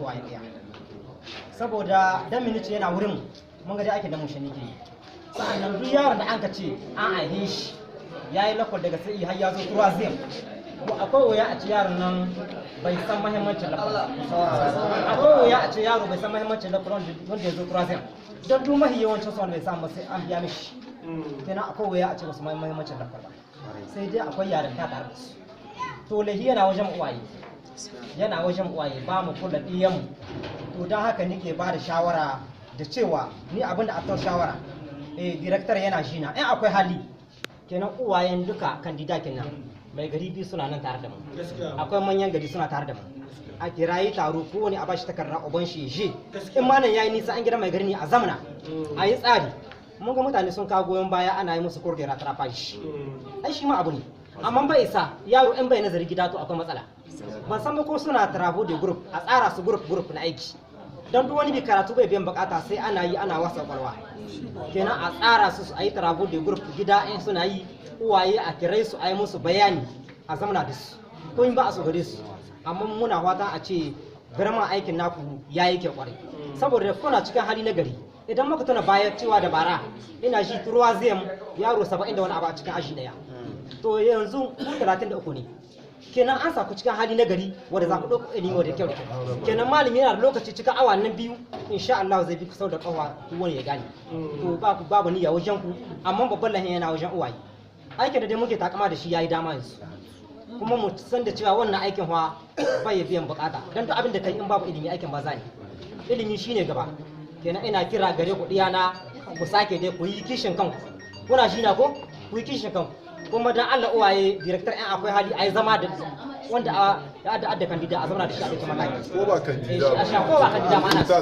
uwaye ɗaya saboda dan minici yana wurin mun ga dai ake da mun shani ke sa'annan duk yaron da an ka ce an aihe shi yayi lakwal daga sai har ya zo turazim ko akwai wuya a ce yaron nan bai san muhimmancin lakwal akwai wuya a ce yaro bai san muhimmancin lakwal wanda ya zo turazim don duk mahi yawancin su bai samu sai an biya mishi kenan akwai wuya a ce musu muhimmancin lakwal ba sai dai akwai yaron ta tare da su to lahi yana wajen uwaye ba mu kula ɗiyanmu to don haka nike ba da shawara da cewa ni abin da a shawara director yana shi na in akwai hali kenan uwayen duka kandida kenan mai gari biyu suna nan tare da mu akwai manyan gari suna tare da mu a kirayi taro ko wani a bashi takarda uban shi je in ma nan yayi nisa an gida mai gari ne a zamana a yi tsari mun ga mutane sun kawo goyon baya ana yi musu kurkera tarafashi ai shi ma abu ne amma bai isa yaro in bai nazari gida to akwai matsala ban san ba ko suna travaux de group a tsara su group na aiki don duk wani bi karatu bai biyan bukata sai ana yi ana wasa kwalwa kenan a tsara su a yi travaux de group gida in suna yi uwaye a kirai su a yi musu bayani a zamana da su ko in ba a so gare su amma muna fata a ce birman aikin naku ya yi kyau kwarai saboda kuna cikin hali na gari idan muka tuna baya cewa da bara ina shi turuwaziyam yaro 70 da wani abu a cikin aji daya to yanzu 33 ne kenan an sa ku cikin hali na gari wanda za ku ɗauka ilimi wanda kyau da kyau kenan malami yana da lokaci cikin awa nan biyu insha Allah zai bi ku sau da kawa duk wani ya gane to babu niyya wajen ku amma babban lahin yana wajen uwaye aikin da dai muke takama da shi yayi dama yanzu kuma mu san da cewa wannan aikin fa bai biyan bukata dan duk abin da kai in babu ilimi aikin ba za ne ilimi shine gaba kenan ina kira gare ku diyana ku sake dai ku yi kishin kanku kuna shi na ko ku yi kishin kanku kuma dan Allah uwaye director ɗin akwai hali ai zama da wanda ya da kandida a zama da shi a cikin mataki ko ba kandida ko ba kandida ma ana